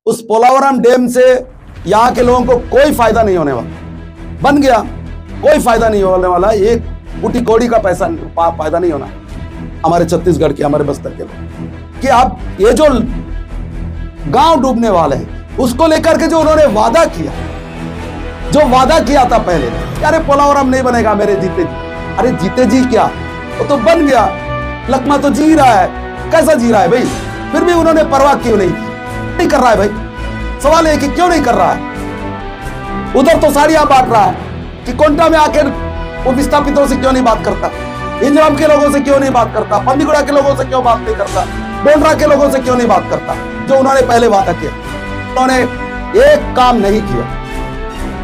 उस पोलावरम डैम से यहाँ के लोगों को कोई फायदा नहीं होने वाला, बन गया, कोई फायदा नहीं होने वाला, एक कुटी कौड़ी का पैसा फायदा नहीं होना हमारे छत्तीसगढ़ के, हमारे बस्तर के लोग। कि अब ये जो गांव डूबने वाले हैं उसको लेकर के जो उन्होंने वादा किया, जो वादा किया था पहले, अरे पोलावरम नहीं बनेगा मेरे जीते जी, अरे जीते जी क्या, वो तो बन गया, लकमा तो जी रहा है, कैसा जी रहा है भाई, फिर भी उन्होंने परवाह क्यों नहीं कर रहा है भाई। सवाल है कि क्यों नहीं कर रहा है। उधर तो साड़ियां बांट रहा है कि कोंटा में आकर वो विस्थापितों से क्यों नहीं बात करता, इंजराम के लोगों से क्यों नहीं बात करता, पंडीगुड़ा के लोगों से क्यों बात नहीं करता, डोडरा के लोगों से क्यों नहीं बात करता, जो उन्होंने पहले वादा किया। उन्होंने एक काम नहीं किया।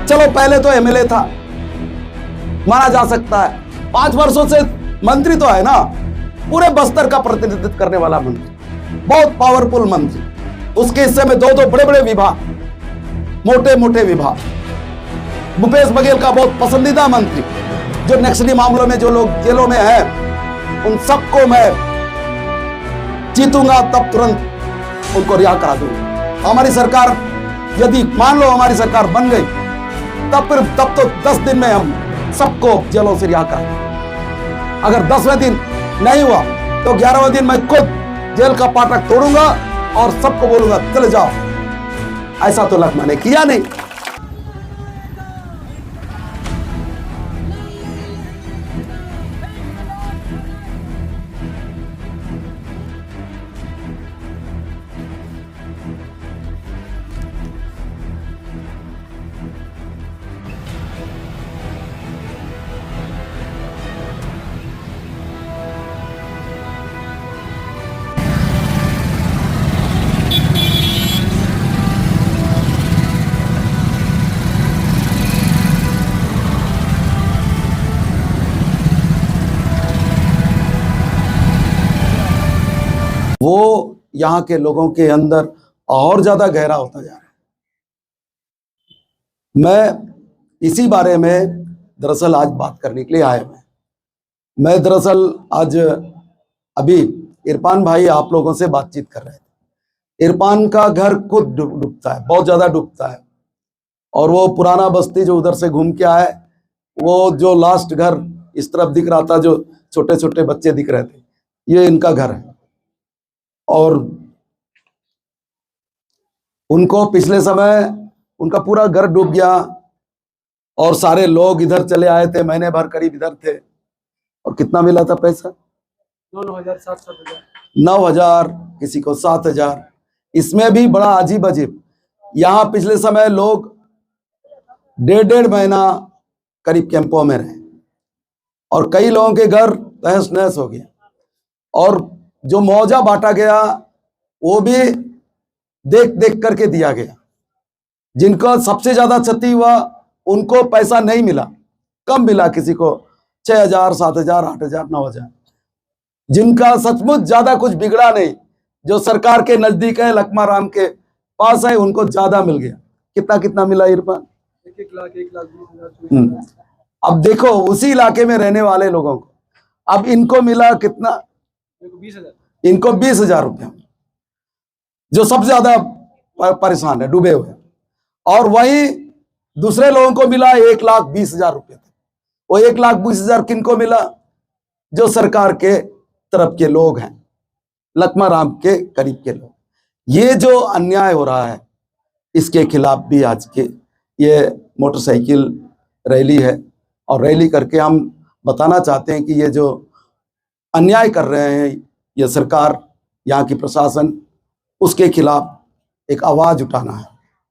चलो पहले तो एमएलए था, माना जा सकता है, 5 वर्षों से मंत्री तो है ना, पूरे बस्तर का प्रतिनिधित्व करने वाला मंत्री, बहुत पावरफुल मंत्री, उसके हिस्से में 2 बड़े बड़े विभाग, मोटे मोटे विभाग, भूपेश बघेल का बहुत पसंदीदा मंत्री, जो नक्सली मामलों में जो लोग जेलों में हैं उन सबको मैं जीतूंगा तब तुरंत उनको रिहा करा दूंगा। हमारी सरकार, यदि मान लो हमारी सरकार बन गई, तब तो 10 दिन में हम सबको जेलों से रिहा करा। अगर 10वें दिन नहीं हुआ तो 11वें दिन मैं खुद जेल का फाटक तोड़ूंगा और सबको बोलूंगा चले जाओ। ऐसा तो लखमा ने किया नहीं। वो यहाँ के लोगों के अंदर और ज्यादा गहरा होता जा रहा है। मैं इसी बारे में दरअसल आज बात करने के लिए आया हूं। मैं दरअसल आज अभी इरफान भाई आप लोगों से बातचीत कर रहे थे। इरफान का घर खुद डूबता है, बहुत ज्यादा डूबता है, और वो पुराना बस्ती जो उधर से घूम के आए, वो जो लास्ट घर इस तरफ दिख रहा था, जो छोटे छोटे बच्चे दिख रहे थे, ये इनका घर है। और उनको पिछले समय उनका पूरा घर डूब गया और सारे लोग इधर चले आए थे, महीने भर करीब इधर थे, और कितना मिला था पैसा? 9,000, किसी को 7,000। इसमें भी बड़ा अजीब अजीब, यहाँ पिछले समय लोग 1.5 महीना करीब कैंपों में रहे, और कई लोगों के घर तहस नहस हो गया, और जो मुआवजा बांटा गया वो भी देख देख करके दिया गया। जिनको सबसे ज्यादा क्षति हुआ उनको पैसा नहीं मिला, कम मिला, किसी को 6,000, 7,000, 8,000, 9,000। जिनका सचमुच ज्यादा कुछ बिगड़ा नहीं, जो सरकार के नजदीक है, लखमा राम के पास है, उनको ज्यादा मिल गया। कितना कितना मिला इरफान? 1 लाख 20,000। अब देखो उसी इलाके में रहने वाले लोगों को, अब इनको मिला कितना? 20,000। इनको 20,000 रुपया, जो सबसे ज्यादा परेशान है, डूबे हुए। और वही दूसरे लोगों को मिला 1,20,000 रुपये। वो 1,20,000 किनको मिला? जो सरकार के तरफ के लोग हैं, लखमा राम के करीब के लोग। ये जो अन्याय हो रहा है, इसके खिलाफ भी आज के ये मोटरसाइकिल रैली है, और रैली करके हम बताना चाहते हैं कि ये जो अन्याय कर रहे हैं ये सरकार, यहाँ की प्रशासन, उसके खिलाफ एक आवाज उठाना है,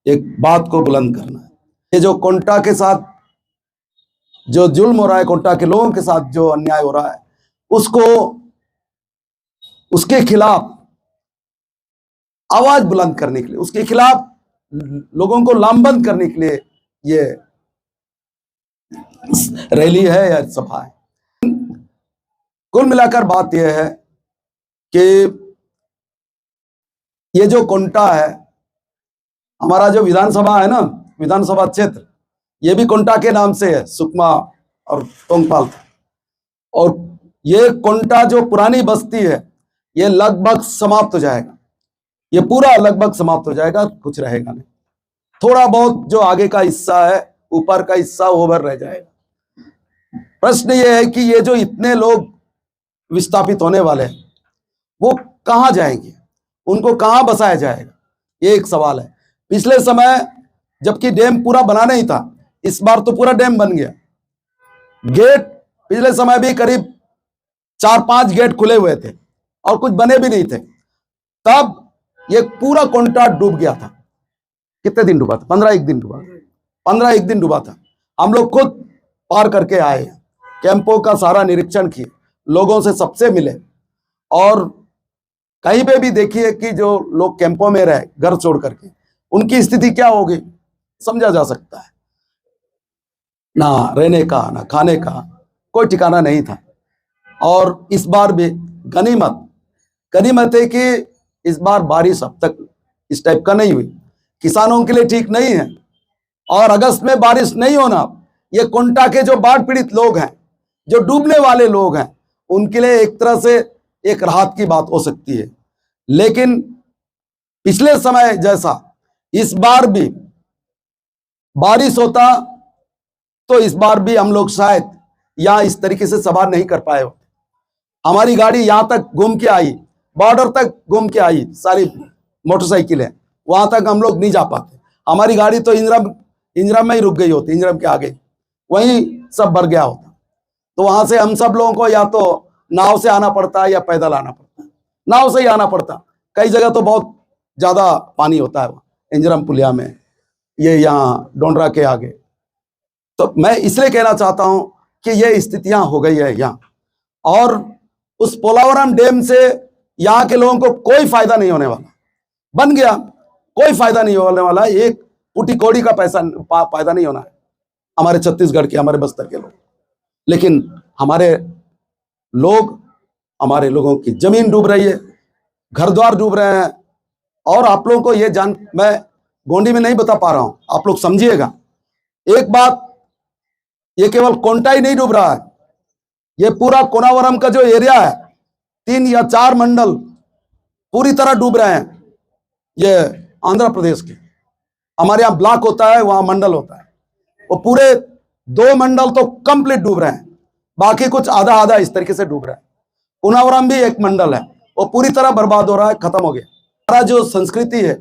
एक बात को बुलंद करना है। ये जो कोंटा के साथ जो जुल्म हो रहा है, कोंटा के लोगों के साथ जो अन्याय हो रहा है, उसको, उसके खिलाफ आवाज बुलंद करने के लिए, उसके खिलाफ लोगों को लामबंद करने के लिए ये रैली है या सभा है। कुल मिलाकर बात यह है कि ये जो कोंटा है, हमारा जो विधानसभा है ना, विधानसभा क्षेत्र, ये भी कोंटा के नाम से है, सुकमा और तोंगपाल। और ये कोंटा जो पुरानी बस्ती है, ये लगभग समाप्त हो जाएगा। ये पूरा लगभग समाप्त हो जाएगा, कुछ रहेगा नहीं। थोड़ा बहुत जो आगे का हिस्सा है, ऊपर का हिस्सा ओवर रह जाएगा। प्रश्न ये है कि ये जो इतने लोग विस्थापित होने वाले हैं वो कहां जाएंगे, उनको कहां बसाया जाएगा, ये एक सवाल है। पिछले समय जबकि डैम पूरा बना नहीं था, इस बार तो पूरा डैम बन गया। गेट पिछले समय भी करीब 4-5 गेट खुले हुए थे और कुछ बने भी नहीं थे, तब ये पूरा कोंटा डूब गया था। कितने दिन डूबा था? 15 दिन डूबा, 15 दिन डूबा था। हम लोग खुद पार करके आए, कैंपों का सारा निरीक्षण किए, लोगों से सबसे मिले, और कहीं पे भी देखिए कि जो लोग कैंपों में रहे घर छोड़ करके, उनकी स्थिति क्या होगी समझा जा सकता है। ना रहने का ना खाने का कोई ठिकाना नहीं था। और इस बार भी गनीमत है कि इस बार बारिश अब तक इस टाइप का नहीं हुई, किसानों के लिए ठीक नहीं है। और अगस्त में बारिश नहीं होना, ये कोंटा के जो बाढ़ पीड़ित लोग हैं, जो डूबने वाले लोग हैं, उनके लिए एक तरह से एक राहत की बात हो सकती है। लेकिन पिछले समय जैसा इस बार भी बारिश होता तो इस बार भी हम लोग शायद यहां इस तरीके से सवार नहीं कर पाए होते। हमारी गाड़ी यहां तक घूम के आई, बॉर्डर तक घूम के आई, सारी मोटरसाइकिलें, वहां तक हम लोग नहीं जा पाते। हमारी गाड़ी तो इंजरम में ही रुक गई होती, इंजरम के आगे वहीं सब भर गया होता। तो वहां से हम सब लोगों को या तो नाव से आना पड़ता है या पैदल आना पड़ता है। नाव से ही आना पड़ता, कई जगह तो बहुत ज्यादा पानी होता है इंजरम पुलिया में, ये यहाँ डोंडरा के आगे। तो मैं इसलिए कहना चाहता हूं कि ये स्थितियां हो गई है यहाँ, और उस पोलावरम डैम से यहाँ के लोगों को कोई फायदा नहीं होने वाला। बन गया, कोई फायदा नहीं होने वाला, एक पुटी कौड़ी का फायदा नहीं होना है हमारे छत्तीसगढ़ के, हमारे बस्तर के लोग। लेकिन हमारे लोगों की जमीन डूब रही है, घर द्वार डूब रहे हैं। और आप लोगों को ये मैं गोंडी में नहीं बता पा रहा हूं, आप लोग समझिएगा एक बात, ये केवल कोंटा ही नहीं डूब रहा है, ये पूरा कोनावरम का जो एरिया है, 3 या 4 मंडल पूरी तरह डूब रहे हैं। ये आंध्र प्रदेश के, हमारे यहाँ ब्लॉक होता है, वहां मंडल होता है, वो पूरे 2 मंडल तो कंप्लीट डूब रहे हैं, बाकी कुछ आधा आधा इस तरीके से डूब रहा है। कोनावरम भी एक मंडल है, वो पूरी तरह बर्बाद हो रहा है, खत्म हो गया। हमारा जो संस्कृति है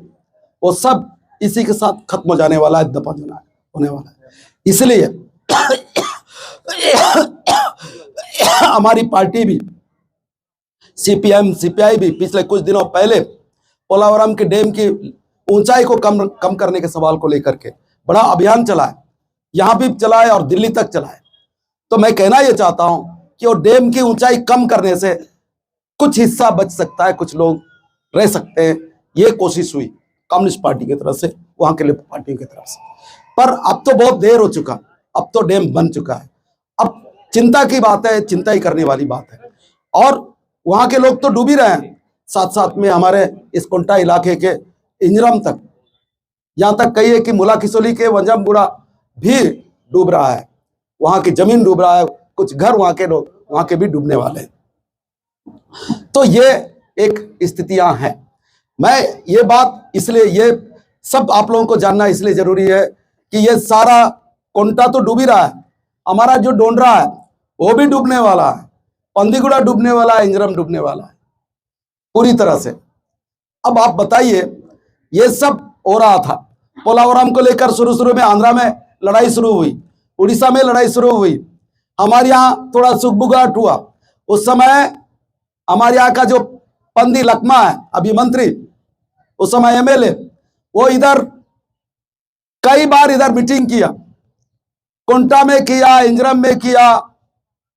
वो सब इसी के साथ खत्म हो जाने वाला है, दफा होने वाला है। इसलिए हमारी पार्टी भी, सीपीएम सीपीआई भी पिछले कुछ दिनों पहले पोलावरम के डैम की ऊंचाई को कम करने के सवाल को लेकर के बड़ा अभियान चलाए, यहां भी चलाए और दिल्ली तक चलाए। तो मैं कहना यह चाहता हूं कि वो डैम की ऊंचाई कम करने से कुछ हिस्सा बच सकता है, कुछ लोग रह सकते हैं। ये कोशिश हुई कम्युनिस्ट पार्टी की तरफ से, वहां के लिए पार्टियों की तरफ से, पर अब तो बहुत देर हो चुका, अब तो डैम बन चुका है। अब चिंता की बात है, चिंता ही करने वाली बात है। और वहां के लोग तो डूब ही रहे हैं, साथ साथ में हमारे इस कोंटा इलाके के इंजरम तक, यहां तक कहिए कि मुला किसोली के वंजमगुड़ा भी डूब रहा है, वहां की जमीन डूब रहा है, कुछ घर वहां के लोग वहां के भी डूबने वाले हैं। तो ये एक स्थितियां हैं। मैं ये बात इसलिए, ये सब आप लोगों को जानना इसलिए जरूरी है कि ये सारा कोंटा तो डूब ही रहा है, हमारा जो डोंडरा है वो भी डूबने वाला है, पंदीगुड़ा डूबने वाला है, इंजरम डूबने वाला है पूरी तरह से। अब आप बताइए, ये सब हो रहा था, पोलावरम को लेकर शुरू में आंध्रा में लड़ाई शुरू हुई, उड़ीसा में लड़ाई शुरू हुई, हमारे यहाँ थोड़ा सुखबुगाहट हुआ। उस समय हमारे यहाँ का जो पंदी लकमा है अभी मंत्री, उस समय एमएलए, वो इधर कई बार इधर मीटिंग किया, कोंटा में किया, इंजरम में किया,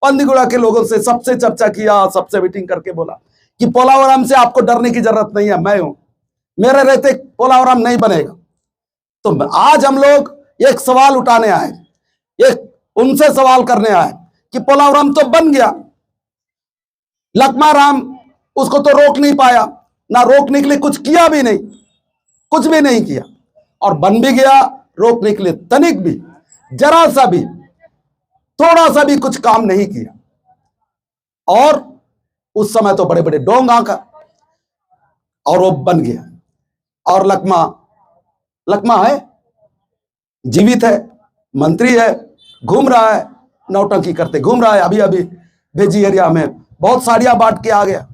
पंदीगुड़ा के लोगों से सबसे चर्चा किया, सबसे मीटिंग करके बोला कि पोलावरम से आपको डरने की जरूरत नहीं है, मैं हूं, मेरे रहते पोलावरम नहीं बनेगा। तो आज हम लोग एक सवाल उठाने आए, एक उनसे सवाल करने आए कि पोलावरम तो बन गया, लक्मा राम उसको तो रोक नहीं पाया, ना रोकने के लिए कुछ किया भी नहीं, कुछ भी नहीं किया, और बन भी गया, रोकने के लिए तनिक भी, जरा सा भी, थोड़ा सा भी कुछ काम नहीं किया। और उस समय तो बड़े बड़े डोंग आका, और वो बन गया। और लकमा, लकमा है, जीवित है, मंत्री है, घूम रहा है, नौटंकी करते घूम रहा है। अभी अभी भेजी एरिया में बहुत साड़ियां बांट के आ गया,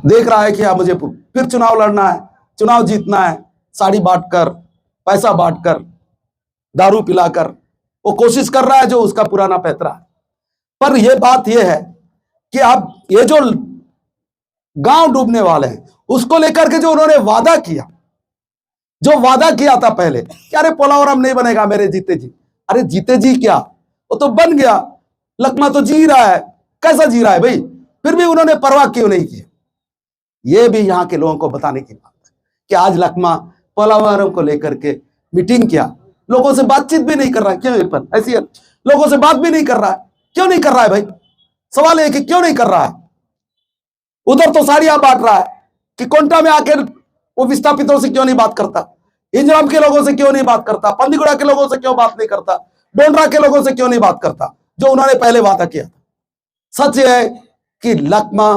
देख रहा है कि मुझे फिर चुनाव लड़ना है, चुनाव जीतना है, साड़ी बांटकर, पैसा बांटकर, दारू पिलाकर वो कोशिश कर रहा है जो उसका पुराना पैतरा है। पर यह बात यह है कि अब ये जो गांव डूबने वाले हैं उसको लेकर के जो उन्होंने वादा किया, जो वादा किया था पहले कि अरे पोलावरम नहीं बनेगा मेरे जीते जी, अरे जीते जी क्या, वो तो बन गया। लकमा तो जी रहा है, कैसा जी रहा है भाई, फिर भी उन्होंने परवाह क्यों नहीं की। ये भी यहाँ के लोगों को बताने की बात है कि आज लकमा पोलावरम को लेकर के मीटिंग किया, लोगों से बातचीत भी नहीं कर रहा है। क्यों पर ऐसी है, लोगों से बात भी नहीं कर रहा है, क्यों नहीं कर रहा है भाई? सवाल है कि क्यों नहीं कर रहा है। उधर तो साड़ियां बांट रहा है कि कोंटा में आकर वो विस्थापितों से क्यों नहीं बात करता, इंजराम के लोगों से क्यों नहीं बात करता, पंदीगुड़ा के लोगों से क्यों बात नहीं करता, डोंडरा के लोगों से क्यों नहीं बात करता, जो उन्होंने पहले वादा किया था। सच है कि लकमा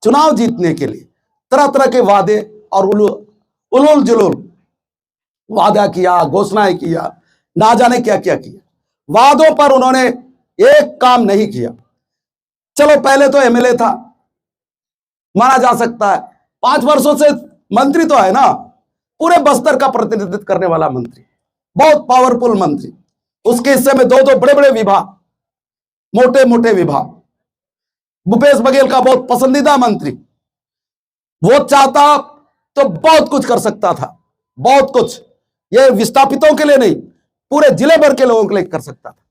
चुनाव जीतने के लिए तरह तरह के वादे और उलूल जुलूल वादा किया, घोषणाएं किया, ना जाने क्या क्या किया। वादों पर उन्होंने एक काम नहीं किया। चलो पहले तो एमएलए था, माना जा सकता है, 5 वर्षों से मंत्री तो है ना, पूरे बस्तर का प्रतिनिधित्व करने वाला मंत्री, बहुत पावरफुल मंत्री। उसके हिस्से में 2-2 बड़े-बड़े विभाग, मोटे-मोटे विभाग। भूपेश बघेल का बहुत पसंदीदा मंत्री, वो चाहता तो बहुत कुछ कर सकता था, बहुत कुछ। ये विस्थापितों के लिए नहीं, पूरे जिले भर के लोगों के लिए कर सकता था,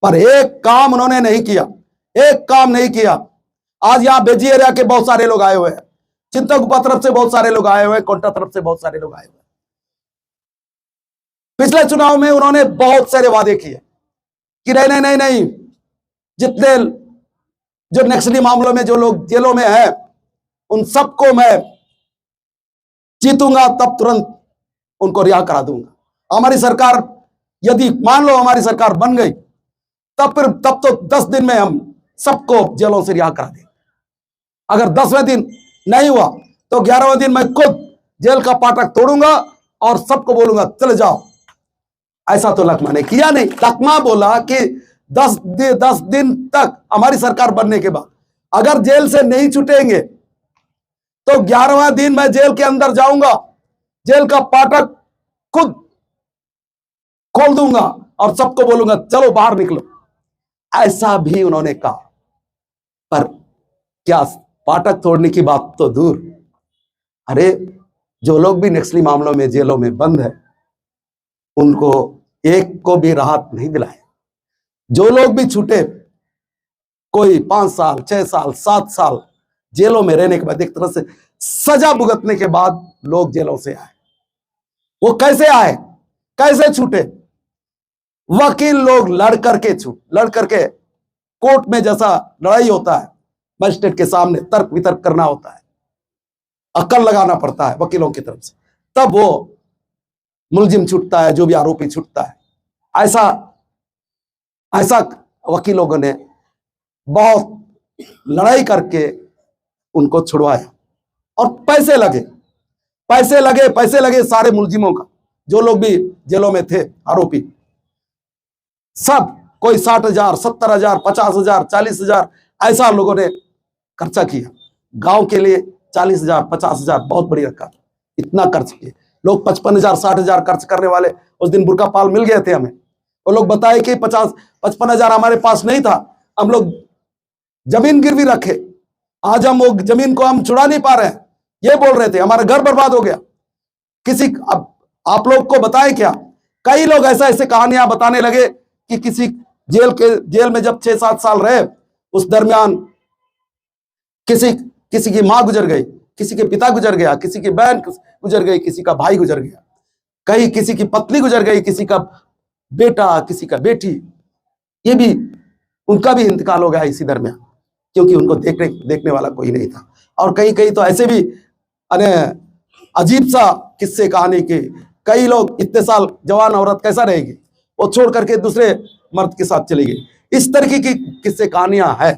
पर एक काम उन्होंने नहीं किया, एक काम नहीं किया। आज यहां बेजी एरिया के बहुत सारे लोग आए हुए हैं, चिंतागुफा तरफ से बहुत सारे लोग आए हुए हैं, कोंटा तरफ से बहुत सारे लोग आए हुए हैं। पिछले चुनाव में उन्होंने बहुत सारे वादे किए कि नहीं नहीं नहीं नहीं, जितने जो नक्सली मामलों में जो लोग जेलों में हैं उन सबको मैं जीतूंगा, तब तुरंत उनको रिहा करा दूंगा। हमारी सरकार, यदि मान लो हमारी सरकार बन गई, तब तो 10 दिन में हम सबको जेलों से रिहा करा देंगे। अगर 10वें दिन नहीं हुआ तो 11वें दिन मैं खुद जेल का फाटक तोड़ूंगा और सबको बोलूंगा चले जाओ। ऐसा तो लकमा ने किया नहीं। लकमा बोला कि 10 दिन तक हमारी सरकार बनने के बाद अगर जेल से नहीं छूटेंगे तो 11वां दिन मैं जेल के अंदर जाऊंगा, जेल का फाटक खुद खोल दूंगा और सबको बोलूंगा चलो बाहर निकलो। ऐसा भी उन्होंने कहा, पर क्या फाटक तोड़ने की बात तो दूर, अरे जो लोग भी नक्सली मामलों में जेलों में बंद है उनको एक को भी राहत नहीं दिलाए। जो लोग भी छूटे, कोई 5 साल 6 साल 7 साल जेलों में रहने के बाद, एक तरह से सजा भुगतने के बाद लोग जेलों से आए। वो कैसे आए, कैसे छूटे? वकील लोग लड़ करके कोर्ट में जैसा लड़ाई होता है, मजिस्ट्रेट के सामने तर्क वितर्क करना होता है, अक्ल लगाना पड़ता है वकीलों की तरफ से, तब वो मुलजिम छूटता है, जो भी आरोपी छूटता है। ऐसा वकील लोगों ने बहुत लड़ाई करके उनको छुड़वाया और पैसे लगे सारे मुलजिमों का, जो लोग भी जेलों में थे आरोपी, सब कोई 60,000 70,000 50,000 40,000 ऐसा लोगों ने खर्चा किया। गांव के लिए 40,000 50,000 बहुत बड़ी रकम, इतना खर्च किए लोग। 55,000 60,000 खर्च करने वाले उस दिन बुरका पाल मिल गए थे हमें। वो लोग बताए कि 55,000 हमारे पास नहीं था, हम लोग जमीन गिरवी रखे, आज हम वो जमीन को हम छुड़ा नहीं पा रहे हैं, ये बोल रहे थे, हमारा घर बर्बाद हो गया। अब आप लोग को बताएं क्या, कई लोग ऐसे कहानियां बताने लगे कि किसी जेल में जब 6-7 साल रहे, उस दरमियान किसी की मां गुजर गई, किसी के पिता गुजर गया, किसी की बहन गुजर गई, किसी का भाई गुजर गया, कहीं किसी की पत्नी गुजर गई, किसी का बेटा, किसी का बेटी, ये भी उनका भी इंतकाल हो गया इसी दरमियान, क्योंकि उनको देखने वाला कोई नहीं था। और कहीं तो ऐसे भी अजीब सा किस्से कहानी के, कई लोग इतने साल जवान औरत कैसा रहेगी, वो छोड़ करके दूसरे मर्द के साथ चली गई। इस तरीके की किस्से कहानियां हैं।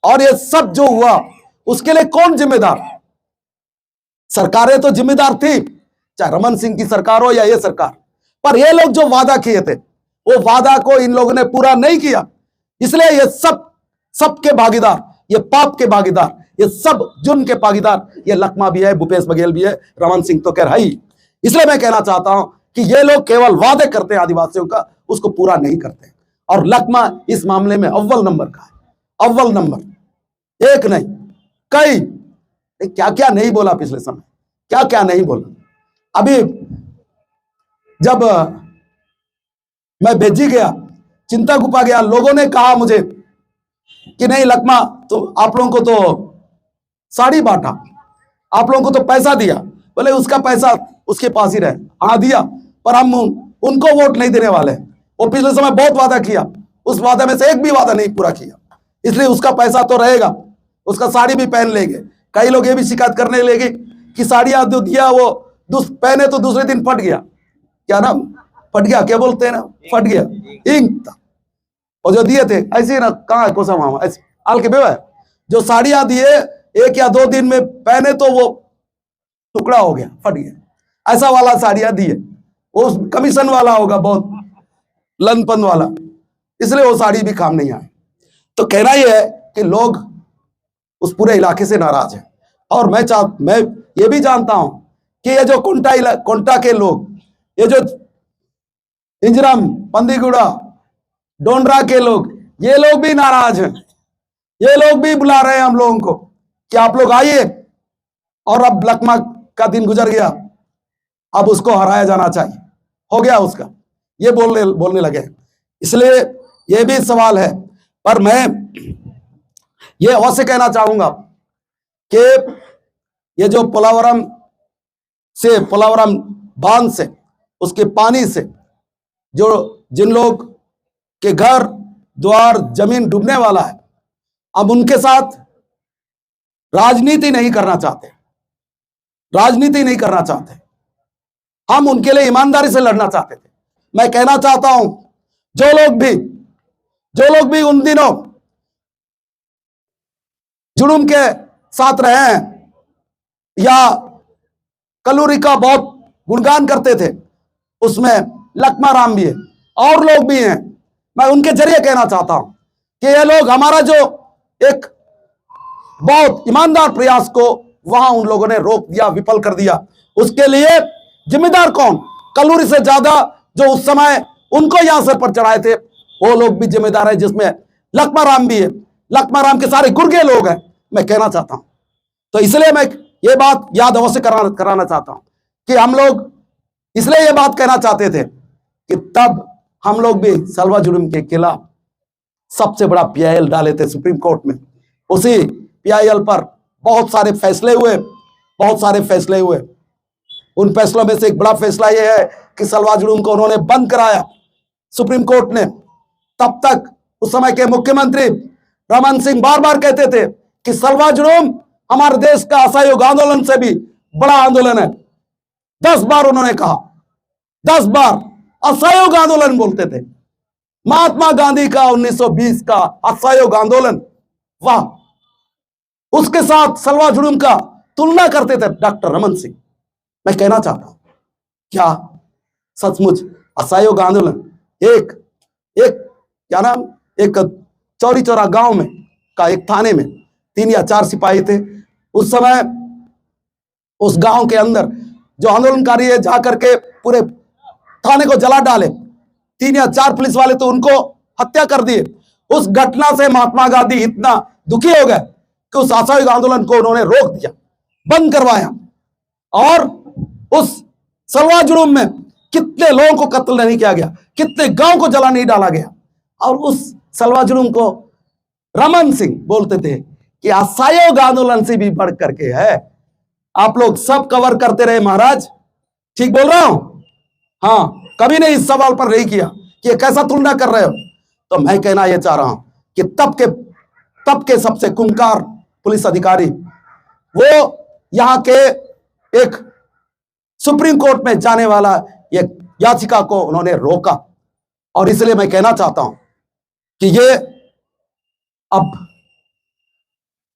और ये सब जो हुआ उसके लिए कौन जिम्मेदार? सरकारें तो जिम्मेदार थी, चाहे रमन सिंह की सरकार हो या ये सरकार, पर ये लोग जो वादा किए थे वो वादा को इन लोगों ने पूरा नहीं किया। इसलिए ये सबके भागीदार, ये पाप के भागीदार, ये सब जुर्म के भागीदार, ये लखमा भी है, भूपेश बघेल भी है, रमन सिंह तो कह रहा ही। इसलिए मैं कहना चाहता हूं कि ये लोग केवल वादे करते हैं आदिवासियों का, उसको पूरा नहीं करते। और लखमा इस मामले में अव्वल नंबर का है, अव्वल नंबर, एक नहीं कई, क्या क्या नहीं बोला पिछले समय, क्या क्या नहीं बोला। अभी जब मैं भेजी गया, चिंता गुफा गया, लोगों ने कहा मुझे कि नहीं लखमा, तो आप लोगों को तो साड़ी बांटा, आप लोगों को तो पैसा दिया, बोले उसका पैसा उसके पास ही रहे। हाँ दिया, पर हम उनको वोट नहीं देने वाले। वो पिछले समय बहुत वादा किया, उस वादे में से एक भी वादा नहीं पूरा किया, इसलिए उसका पैसा तो रहेगा, उसका साड़ी भी पहन लेंगे। कई लोग ये भी शिकायत करने लगे कि साड़ियां जो दिया वो पहने तो दूसरे दिन फट गया, क्या नाम फट गया, क्या बोलते हैं ना, फट गया, इंक था। और जो दिए थे ऐसे ही ना, कहाँ कोसा मामा ऐसे आल के बेवा, जो साड़ियां दिए 1 या 2 दिन में पहने तो वो टुकड़ा हो गया, फट गया, ऐसा वाला साड़ियां दिए। वो कमीशन वाला होगा, बहुत लनपन वाला, इसलिए वो साड़ी भी काम नहीं आए। तो कहना यह है कि लोग उस पूरे इलाके से नाराज हैं। और मैं ये भी जानता हूं कि ये जो कोंटा के लोग, ये जो इंजरम, पंदीगुड़ा, डोंडरा के लोग, ये लोग भी नाराज हैं। ये लोग भी बुला रहे हैं हम लोगों को कि आप लोग आइए। और अब लखमा का दिन गुजर गया, अब उसको हराया जाना चाहिए, हो गया उसका, ये बोलने लगे। इसलिए ये भी सवाल है। पर मैं ये अवश्य कहना चाहूंगा कि ये जो पोलावरम बांध से, उसके पानी से जो जिन लोग के घर द्वार जमीन डूबने वाला है, अब उनके साथ राजनीति नहीं करना चाहते, राजनीति नहीं करना चाहते। हम उनके लिए ईमानदारी से लड़ना चाहते थे। मैं कहना चाहता हूं, जो लोग भी उन दिनों जुर्म के साथ रहे हैं या कलूरी का बहुत गुणगान करते थे, उसमें लखमा राम भी है और लोग भी हैं। मैं उनके जरिए कहना चाहता हूं कि ये लोग हमारा जो एक बहुत ईमानदार प्रयास को वहां उन लोगों ने रोक दिया, विफल कर दिया। उसके लिए जिम्मेदार कौन? कलूरी से ज्यादा जो उस समय उनको यहां सर पर चढ़ाए थे, वो लोग भी जिम्मेदार है, जिसमें लखमा राम भी है। लखमा राम के सारे गुर्गे लोग हैं, मैं कहना चाहता हूं। तो इसलिए मैं ये बात याद अवश्य कराना चाहता हूं कि हम लोग इसलिए ये बात कहना चाहते थे कि तब हम लोग भी सलवा जुर्म के खिलाफ सबसे बड़ा पीआईएल डाले थे सुप्रीम कोर्ट में। उसी पीआईएल पर बहुत सारे फैसले हुए। उन फैसलों में से एक बड़ा फैसला यह है कि सलवा जुर्म को उन्होंने बंद कराया सुप्रीम कोर्ट ने। तब तक उस समय के मुख्यमंत्री रमन सिंह बार बार कहते थे कि सलवा जुर्म हमारे देश का असहयोग आंदोलन से भी बड़ा आंदोलन है। 10 बार उन्होंने कहा, 10 बार असहयोग आंदोलन बोलते थे। महात्मा गांधी का 1920 का असहयोग आंदोलन, वाह, उसके साथ सलवा जुर्म का तुलना करते थे डॉक्टर रमन सिंह। मैं कहना चाहता हूं, क्या सचमुच असहयोग आंदोलन एक क्या नाम, एक चौरी चौरा गांव में का एक थाने में 3 या 4 सिपाही थे उस समय। उस गांव के अंदर जो आंदोलनकारी है जाकर के पूरे थाने को जला डाले। 3 या 4 पुलिस वाले तो उनको हत्या कर दिए। उस घटना से महात्मा गांधी इतना दुखी हो गए कि उस असहयोग आंदोलन को उन्होंने रोक दिया, बंद करवाया। और उस सलवा जुर्म में कितने लोगों को कत्ल नहीं किया गया, कितने गांव को जला नहीं डाला गया। और उस सलवा जुर्म को रमन सिंह बोलते थे कि असहयोग आंदोलन से भी बढ़ करके है। आप लोग सब कवर करते रहे महाराज, ठीक बोल रहा हूं? हाँ, कभी नहीं इस सवाल पर नहीं किया कि ये कैसा तुलना कर रहे हो। तो मैं कहना यह चाह रहा हूं कि तब के सबसे खूंखार पुलिस अधिकारी वो यहां के एक सुप्रीम कोर्ट में जाने वाला एक याचिका को उन्होंने रोका। और इसलिए मैं कहना चाहता हूं कि ये अब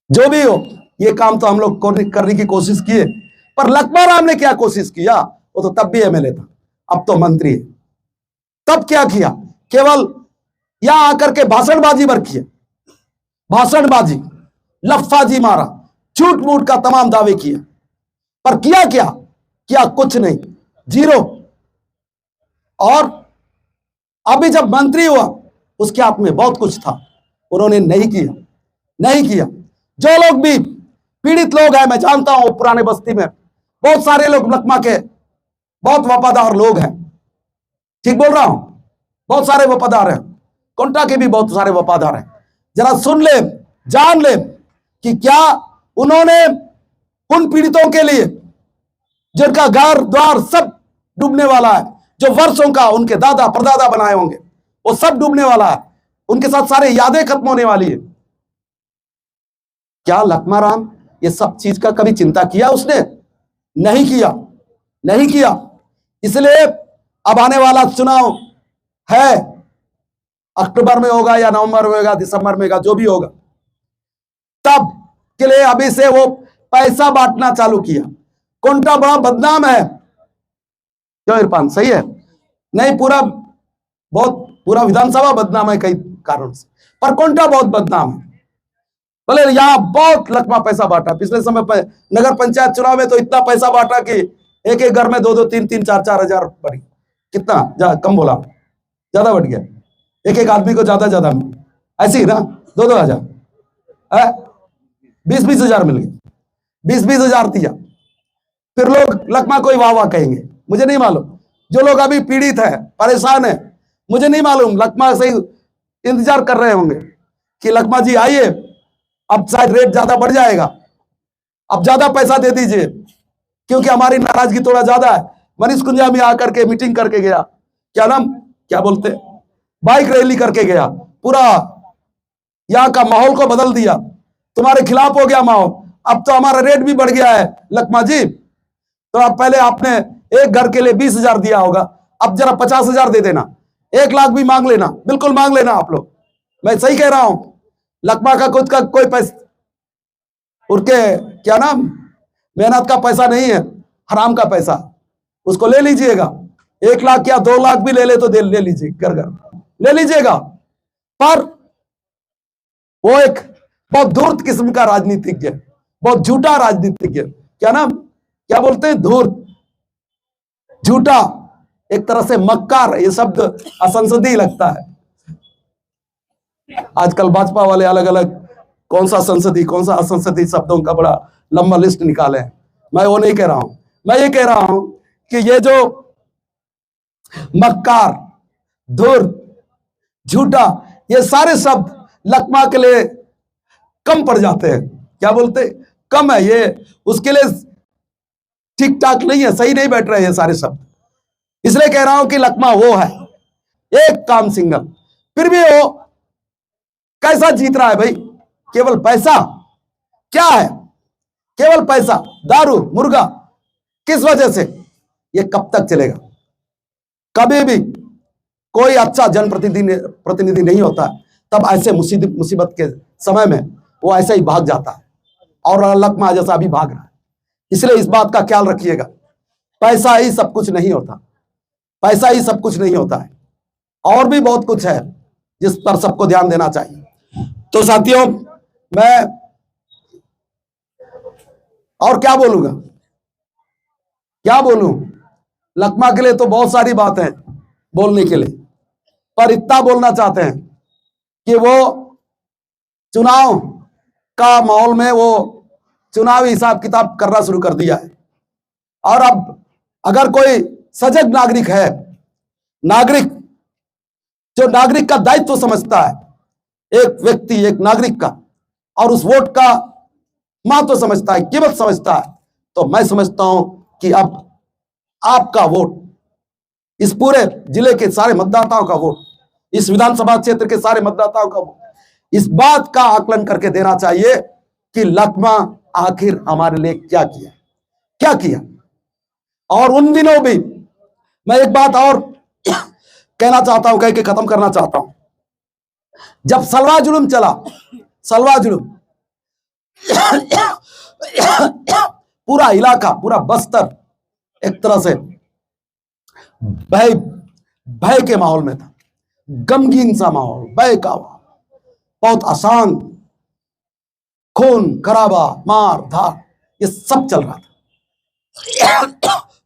जो भी हो, ये काम तो हम लोग करने की कोशिश किए, पर लक्ष्मा राम ने क्या कोशिश किया, वो तो तब भी एमएलए था, अब तो मंत्री है। तब क्या किया, केवल यहां आकर के भाषणबाजी भर किया, भाषणबाजी, लफ्फाजी मारा, झूठ मूठ का तमाम दावे किया, पर किया क्या, किया कुछ नहीं, जीरो। और अभी जब मंत्री हुआ उसके हाथ में बहुत कुछ था, उन्होंने नहीं किया, नहीं किया। जो लोग भी पीड़ित लोग हैं, मैं जानता हूं पुराने बस्ती में बहुत सारे लोग लक्मा के बहुत वफादार लोग हैं, ठीक बोल रहा हूं, बहुत सारे वफादार हैं, कोंटा के भी बहुत सारे वफादार हैं। जरा सुन ले, जान ले कि क्या उन्होंने उन पीड़ितों के लिए जिनका घर द्वार सब डूबने वाला है, जो वर्षों का उनके दादा परदादा बनाए होंगे, वो सब डूबने वाला है, उनके साथ सारे यादें खत्म होने वाली है। क्या लक्ष्मा राम ये सब चीज का कभी चिंता किया उसने? नहीं किया, नहीं किया। इसलिए अब आने वाला चुनाव है, अक्टूबर में होगा या नवंबर में होगा, दिसंबर में होगा, जो भी होगा, तब के लिए अभी से वो पैसा बांटना चालू किया। कोंटा बड़ा बदनाम है, क्यों इरफान, सही है? नहीं, पूरा विधानसभा बदनाम है कई कारणों से, पर कोंटा बहुत बदनाम है। बोले यहां बहुत लक्ष्मा पैसा बांटा, पिछले समय पर नगर पंचायत चुनाव में तो इतना पैसा बांटा कि एक एक घर में 2-2, 3-3, 4-4 हजार बढ़ गया। कितना कम बोला, ज्यादा बढ़ गया, एक एक आदमी को ज्यादा ऐसे ही ना, 2-2 हजार, 20-20 हजार मिल गए, 20-20 हजार दिया। फिर लोग लक्ष्मा को वाह वाह कहेंगे, मुझे नहीं मालूम। जो लोग अभी पीड़ित है, परेशान है, मुझे नहीं मालूम, लक्ष्मा से इंतजार कर रहे होंगे कि लक्ष्मा जी आइए, अब शायद रेट ज्यादा बढ़ जाएगा, अब ज्यादा पैसा दे दीजिए, क्योंकि हमारी नाराजगी थोड़ा ज्यादा है। मनीष कुंजा में आकर के मीटिंग करके गया, क्या नाम, क्या बोलते, बाइक रैली करके गया, पूरा यहां का माहौल को बदल दिया, तुम्हारे खिलाफ हो गया माहौल, अब तो हमारा रेट भी बढ़ गया है लक्ष्मा जी। तो अब पहले आपने एक घर के लिए 20 हजार दिया होगा, अब जरा 50 हजार दे देना, 1 लाख भी मांग लेना, बिल्कुल मांग लेना आप लोग, मैं सही कह रहा हूं। लक्ष्मा का खुद का कोई पैसा, उनके क्या नाम, मेहनत का पैसा नहीं है, हराम का पैसा, उसको ले लीजिएगा, 1 लाख या 2 लाख भी ले ले तो ले लीजिए, घर ले लीजिएगा। पर वो एक बहुत धूर्त किस्म का राजनीतिज्ञ, बहुत झूठा राजनीतिज्ञ, क्या नाम, क्या बोलते हैं, धूर्त, झूठा, एक तरह से मक्कार, ये शब्द असंसदीय लगता है। आजकल भाजपा वाले अलग अलग कौन सा संसदीय कौन सा असंसदीय शब्दों का बड़ा लंबा लिस्ट निकाले हैं, मैं वो नहीं कह रहा हूं। मैं ये कह रहा हूं कि ये जो मक्कार, धूर्त, झूठा, ये सारे शब्द लक्ष्मा के लिए कम पड़ जाते हैं, क्या बोलते, कम है, ये उसके लिए ठीक ठाक नहीं है, सही नहीं बैठ रहे ये सारे शब्द। इसलिए कह रहा हूं कि लक्ष्मा वो है, एक काम सिंगल, फिर भी वो कैसा जीत रहा है भाई, केवल पैसा, क्या है, केवल पैसा, दारू, मुर्गा, किस वजह से, ये कब तक चलेगा? कभी भी कोई अच्छा जनप्रतिनिधि नहीं होता, तब ऐसे मुसीबत के समय में वो ऐसे ही भाग जाता है, और लक्ष्मा जैसा भी भाग रहा है। इसलिए इस बात का ख्याल रखिएगा, पैसा ही सब कुछ नहीं होता, पैसा ही सब कुछ नहीं होता है, और भी बहुत कुछ है जिस पर सबको ध्यान देना चाहिए। तो साथियों, मैं और क्या बोलूंगा, क्या बोलूं, लक्ष्मा के लिए तो बहुत सारी बातें बोलने के लिए, पर इतना बोलना चाहते हैं कि वो चुनाव का माहौल में वो चुनावी हिसाब किताब करना शुरू कर दिया है। और अब अगर कोई सजग नागरिक है, नागरिक जो नागरिक का दायित्व समझता है, एक व्यक्ति, एक नागरिक का, और उस वोट का महत्व समझता है, कीमत समझता है, तो मैं समझता हूं कि अब आपका वोट, इस पूरे जिले के सारे मतदाताओं का वोट, इस विधानसभा क्षेत्र के सारे मतदाताओं का वोट, इस बात का आकलन करके देना चाहिए कि लक्ष्मा आखिर हमारे लिए क्या किया, क्या किया। और उन दिनों भी मैं एक बात और कहना चाहता हूं, कह के खत्म करना चाहता हूं, जब सलवा जुलूम चला, सलवा जुलूम पूरा इलाका, पूरा बस्तर एक तरह से भय भय के माहौल में था, गमगीन सा माहौल, भय का माहौल, बहुत आसान, खून खराबा, मार धार, ये सब चल रहा था।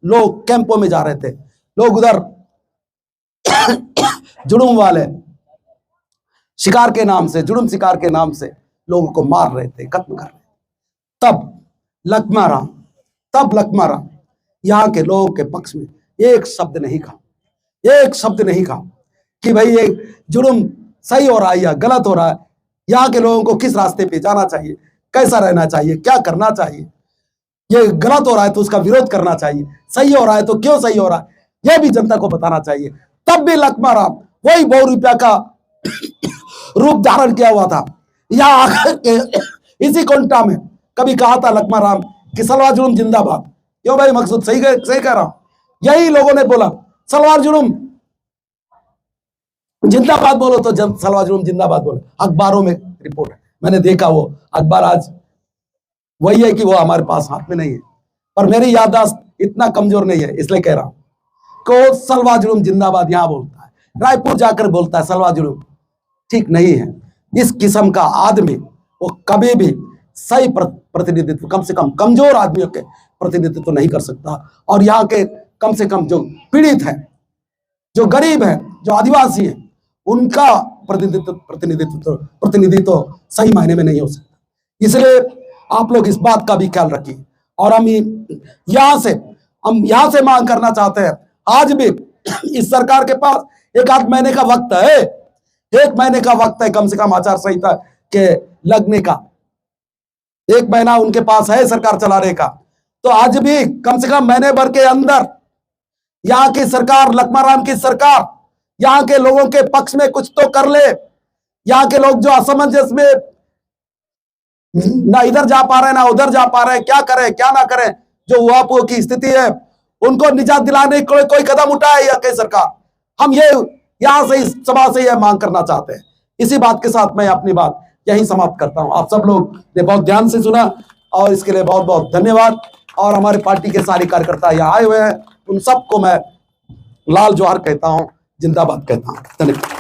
लोग कैंपों में जा रहे थे, लोग उधर जुड़ुम वाले शिकार के नाम से, जुड़ुम शिकार के नाम से लोगों को मार रहे थे, खत्म कर रहे थे। तब लक्ष्मा राम यहाँ के लोगों के पक्ष में एक शब्द नहीं कहा कि भाई ये जुर्म सही हो रहा है या गलत हो रहा है, यहाँ के लोगों को किस रास्ते पे जाना चाहिए, कैसा रहना चाहिए, क्या करना चाहिए, ये गलत हो रहा है तो उसका विरोध करना चाहिए, सही हो रहा है तो क्यों सही हो रहा है, यह भी जनता को बताना चाहिए। तब भी लक्ष्मा राम वही ₹100 का रूप धारण किया हुआ था। यहाँ आकर के इसी कोंटा में कभी कहा था लक्ष्मा राम कि सलवार जुलूम जिंदाबाद। क्यों भाई मकसूद, सही कह रहा हूं। यही लोगों ने बोला सलवार जुलूम जिंदाबाद बोलो तो सलवार जुलूम जिंदाबाद बोलो। अखबारों में रिपोर्ट है, मैंने देखा, वो अखबार आज वही है कि वो हमारे पास हाथ में नहीं है, पर मेरी याददाश्त इतना कमजोर नहीं है, इसलिए कह रहा हूं को सलवार जुलूम जिंदाबाद यहां बोलता है, रायपुर जाकर बोलता है सलवार जुलूम। ठीक नहीं है। इस किस्म का आदमी वो कभी भी सही प्रतिनिधित्व, कम से कम कमजोर आदमियों के प्रतिनिधित्व तो नहीं कर सकता। और यहाँ के कम से कम जो पीड़ित हैं, जो गरीब हैं, जो आदिवासी हैं, उनका प्रतिनिधित्व तो सही मायने में नहीं हो सकता। इसलिए आप लोग इस बात का भी ख्याल रखिए। और हम यहाँ से मांग करना चाहते हैं, आज भी इस सरकार के पास 1 महीने का वक्त है, 1 महीने का वक्त है कम से कम आचार संहिता के लगने का। 1 महीना उनके पास है सरकार चलाने का, तो आज भी कम से कम महीने भर के अंदर यहाँ की सरकार, लक्ष्मा राम की सरकार, यहाँ के लोगों के पक्ष में कुछ तो कर ले। यहाँ के लोग जो असमंजस में ना इधर जा पा रहे ना उधर जा पा रहे, क्या करें क्या ना करें, जो उहापोह की स्थिति है, उनको निजात दिलाने को कोई कदम उठाए या के सरकार। हम ये यहां से, इस सभा से यह मांग करना चाहते हैं। इसी बात के साथ मैं अपनी बात यही समाप्त करता हूं। आप सब लोग ने बहुत ध्यान से सुना और इसके लिए बहुत बहुत धन्यवाद। और हमारे पार्टी के सारे कार्यकर्ता यहाँ आए हुए हैं, उन सबको मैं लाल जोहार कहता हूं, जिंदाबाद कहता हूं। धन्यवाद।